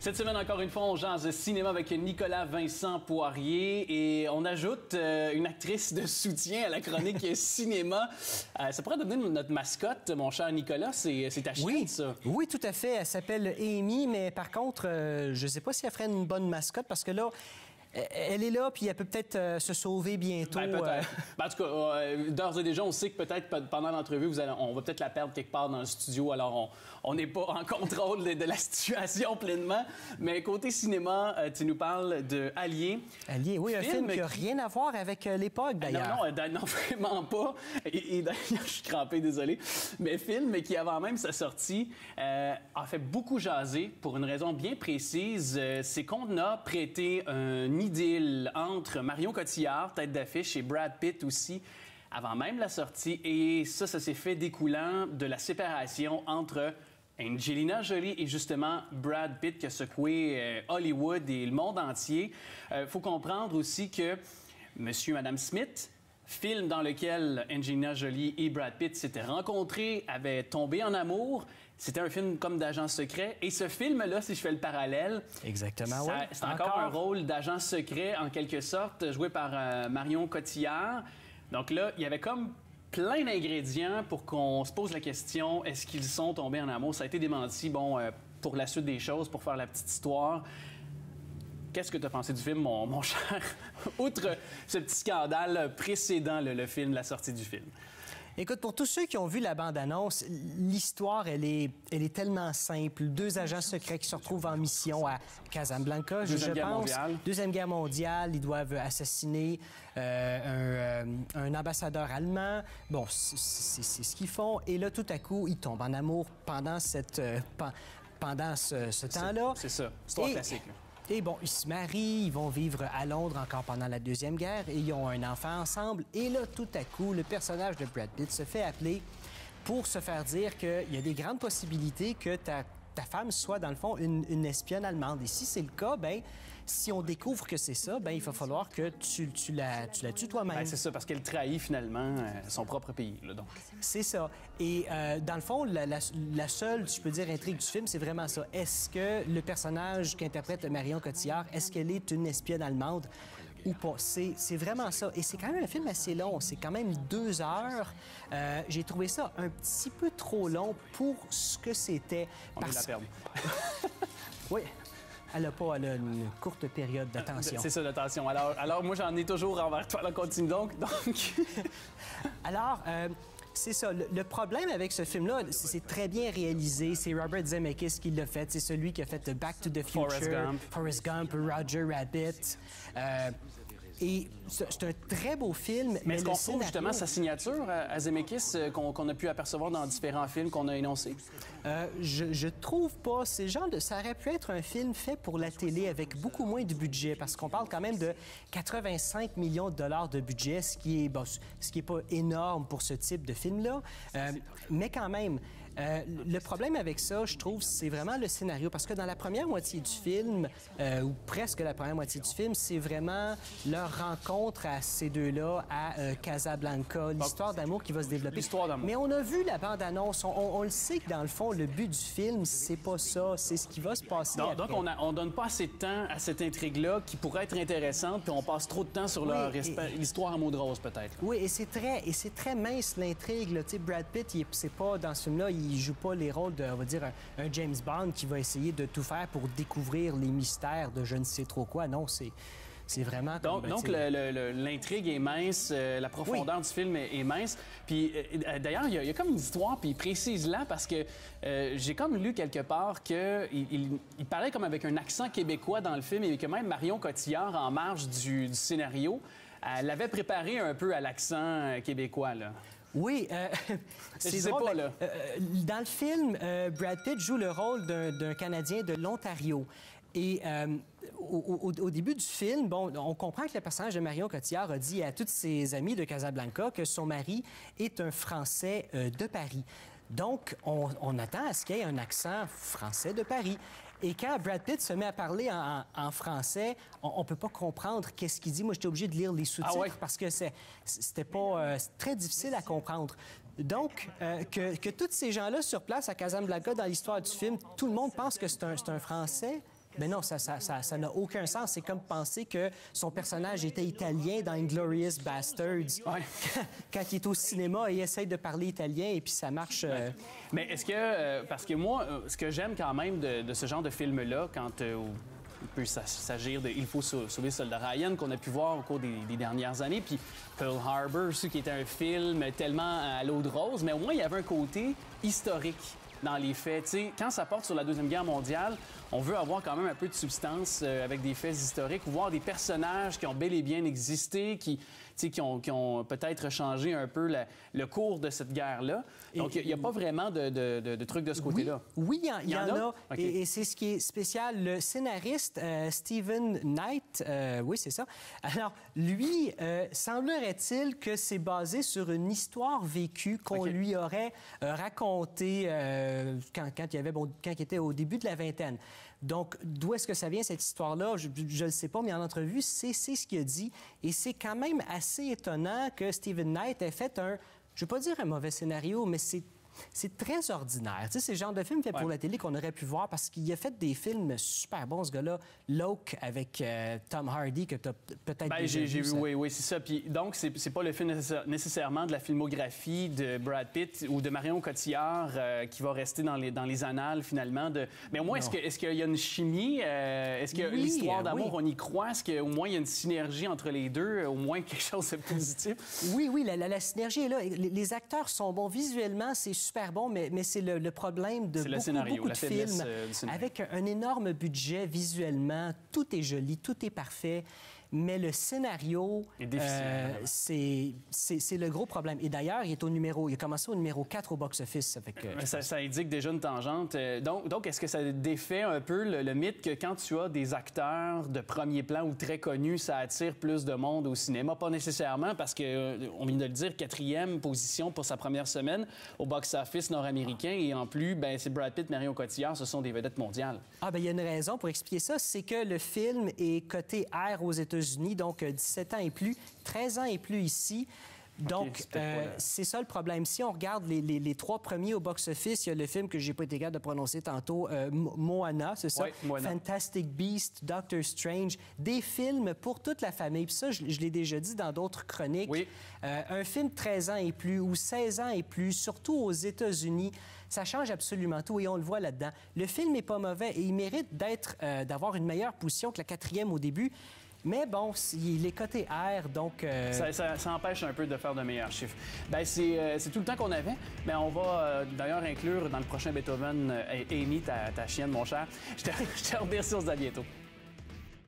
Cette semaine, encore une fois, on jase cinéma avec Nicolas Vincent Poirier et on ajoute une actrice de soutien à la chronique cinéma. Ça pourrait devenir notre mascotte, mon cher Nicolas. C'est ta chienne, ça? Oui, tout à fait. Elle s'appelle Amy, mais par contre, je ne sais pas si elle ferait une bonne mascotte parce que là, elle est là, puis elle peut peut-être se sauver bientôt. Peut-être. En tout cas, d'ores et déjà, on sait que peut-être pendant l'entrevue, on va peut-être la perdre quelque part dans le studio. Alors, on n'est pas en contrôle de la situation pleinement. Mais côté cinéma, tu nous parles de Allier. Allier, oui, un film qui n'a rien à voir avec l'époque, d'ailleurs. Non, vraiment pas. Et d'ailleurs, je suis crampé, désolé. Mais film qui, avant même sa sortie, a fait beaucoup jaser pour une raison bien précise. C'est qu'on a prêté un idylle entre Marion Cotillard, tête d'affiche, et Brad Pitt aussi, avant même la sortie. Et ça s'est fait découlant de la séparation entre Angelina Jolie et justement Brad Pitt qui a secoué Hollywood et le monde entier. Faut comprendre aussi que Monsieur et Madame Smith, film dans lequel Angelina Jolie et Brad Pitt s'étaient rencontrés, avaient tombé en amour. C'était un film comme d'agent secret. Et ce film-là, si je fais le parallèle, exactement, oui. C'est encore un rôle d'agent secret, en quelque sorte, joué par Marion Cotillard. Donc là, il y avait comme plein d'ingrédients pour qu'on se pose la question, est-ce qu'ils sont tombés en amour? Ça a été démenti, pour la suite des choses, pour faire la petite histoire. Qu'est-ce que tu as pensé du film, mon cher? Outre ce petit scandale précédant le film, la sortie du film. Écoute, pour tous ceux qui ont vu la bande-annonce, l'histoire, elle est tellement simple. Deux agents secrets qui se retrouvent en mission à Casablanca, je pense. Deuxième Guerre mondiale. Ils doivent assassiner un ambassadeur allemand. Bon, c'est ce qu'ils font. Et là, tout à coup, ils tombent en amour pendant ce temps-là. C'est ça. Histoire classique. Et bon, ils se marient, ils vont vivre à Londres encore pendant la Deuxième Guerre et ils ont un enfant ensemble. Et là, tout à coup, le personnage de Brad Pitt se fait appeler pour se faire dire qu'il y a des grandes possibilités que ta femme soit, dans le fond, une espionne allemande. Et si c'est le cas, bien, si on découvre que c'est ça, bien, il va falloir que tu la tues toi-même. Bien, c'est ça, parce qu'elle trahit finalement son propre pays. Là, donc. C'est ça. Et dans le fond, la seule, je peux dire, intrigue du film, c'est vraiment ça. Est-ce que le personnage qu'interprète Marion Cotillard, est-ce qu'elle est une espionne allemande ou pas? C'est vraiment ça. Et c'est quand même un film assez long. C'est quand même 2 heures. J'ai trouvé ça un petit peu trop long pour ce que c'était. On la perdre. Oui. Elle a une courte période d'attention. C'est ça, l'attention. Alors, moi, j'en ai toujours envers toi. Là, continue donc. Alors, c'est ça. Le problème avec ce film-là, c'est très bien réalisé. C'est Robert Zemeckis qui l'a fait. C'est celui qui a fait Back to the Future, Forrest Gump, Roger Rabbit. Et c'est un très beau film. Mais est-ce qu'on trouve justement sa signature à Zemeckis qu'on a pu apercevoir dans différents films qu'on a énoncés? Je trouve pas. C'est genre ça aurait pu être un film fait pour la télé avec beaucoup moins de budget, parce qu'on parle quand même de 85 millions de dollars de budget, ce qui est pas énorme pour ce type de film-là. Mais quand même, le problème avec ça, je trouve, c'est vraiment le scénario, parce que dans la première moitié du film, ou presque la première moitié du film, c'est vraiment leur rencontre à ces deux-là à Casablanca, l'histoire d'amour qui va se développer. L'histoire d'amour. Mais on a vu la bande-annonce, on le sait que dans le fond, le but du film, c'est pas ça, c'est ce qui va se passer. Donc on donne pas assez de temps à cette intrigue-là qui pourrait être intéressante, puis on passe trop de temps sur l'histoire en mots de rose, peut-être. Oui, et c'est très mince l'intrigue. Tu sais, Brad Pitt, c'est pas dans ce film-là, il joue pas les rôles de, on va dire, un James Bond qui va essayer de tout faire pour découvrir les mystères de je ne sais trop quoi. Non, c'est vraiment comme... Donc l'intrigue est mince, la profondeur du film est mince. Puis d'ailleurs, il y a comme une histoire, puis il précise là, parce que j'ai comme lu quelque part qu'il parlait comme avec un accent québécois dans le film, et que même Marion Cotillard, en marge du scénario, elle l'avait préparé un peu à l'accent québécois, là. Oui, c'est drôle. Pas, là. Dans le film, Brad Pitt joue le rôle d'un Canadien de l'Ontario. Et au début du film, bon, on comprend que le personnage de Marion Cotillard a dit à toutes ses amies de Casablanca que son mari est un Français de Paris. Donc, on attend à ce qu'il y ait un accent français de Paris. Et quand Brad Pitt se met à parler en français, on peut pas comprendre qu'est-ce qu'il dit. Moi, j'étais obligé de lire les sous-titres parce que c'était pas très difficile à comprendre. Donc, que tous ces gens-là sur place à Casablanca, dans l'histoire du film, tout le monde pense que c'est un Français. Mais non, ça n'a aucun sens. C'est comme penser que son personnage était italien dans Inglourious Basterds. Ouais. Quand il est au cinéma, il essaye de parler italien et puis ça marche. Mais est-ce que... parce que moi, ce que j'aime quand même de ce genre de film-là, quand il peut s'agir de Il faut sauver le soldat Ryan, qu'on a pu voir au cours des dernières années, puis Pearl Harbor aussi, qui était un film tellement à l'eau de rose, mais au moins, il y avait un côté historique dans les faits. T'sais, quand ça porte sur la Deuxième Guerre mondiale, on veut avoir quand même un peu de substance avec des faits historiques, ou voir des personnages qui ont bel et bien existé, qui ont peut-être changé un peu le cours de cette guerre-là. Donc, il n'y a pas vraiment de trucs de ce côté-là. Oui, il y en a. Okay. Et c'est ce qui est spécial. Le scénariste, Stephen Knight, oui, c'est ça. Alors, lui, semblerait-il que c'est basé sur une histoire vécue qu'on lui aurait racontée quand il était au début de la vingtaine. Donc, d'où est-ce que ça vient, cette histoire-là? Je ne le sais pas, mais en entrevue, c'est ce qu'il a dit. Et c'est quand même assez étonnant que Stephen Knight ait fait je ne veux pas dire un mauvais scénario, mais c'est très ordinaire. Tu sais, c'est le genre de film fait pour la télé qu'on aurait pu voir parce qu'il a fait des films super bons, ce gars-là. Locke avec Tom Hardy, que tu as peut-être déjà vu. Oui, c'est ça. Puis, donc, c'est pas le film nécessairement de la filmographie de Brad Pitt ou de Marion Cotillard qui va rester dans les annales, finalement. Mais au moins, est-ce qu'il y a une chimie? Est-ce que l'histoire d'amour, on y croit? Est-ce qu'au moins, il y a une synergie entre les deux? Au moins, quelque chose de positif? Oui, la synergie est là. Les acteurs sont bons. Visuellement, c'est super bon, mais c'est le problème de beaucoup de films. Avec un énorme budget visuellement, tout est joli, tout est parfait. Mais le scénario, c'est le gros problème. Et d'ailleurs, il a commencé au numéro 4 au box-office. Ça indique déjà une tangente. Donc, est-ce que ça défait un peu le mythe que quand tu as des acteurs de premier plan ou très connus, ça attire plus de monde au cinéma? Pas nécessairement, parce qu'on vient de le dire, 4e position pour sa première semaine au box-office nord-américain. Et en plus, c'est Brad Pitt, Marion Cotillard, ce sont des vedettes mondiales. Il y a une raison pour expliquer ça, c'est que le film est coté R aux États-Unis, donc 17 ans et plus, 13 ans et plus ici. Donc, c'est ça le problème. Si on regarde les 3 premiers au box-office, il y a le film que j'ai pas été capable de prononcer tantôt, Moana, c'est ça? Oui, Moana. Fantastic Beasts, Doctor Strange, des films pour toute la famille. Puis ça, je l'ai déjà dit dans d'autres chroniques. Oui. Un film 13 ans et plus ou 16 ans et plus, surtout aux États-Unis, ça change absolument tout et on le voit là-dedans. Le film n'est pas mauvais et il mérite d'avoir une meilleure position que la 4e au début. Mais bon, il est coté R, donc... Ça empêche un peu de faire de meilleurs chiffres. C'est tout le temps qu'on avait, mais on va d'ailleurs inclure dans le prochain Beethoven Amy, ta chienne, mon cher. Je te remercie, on se dit à bientôt.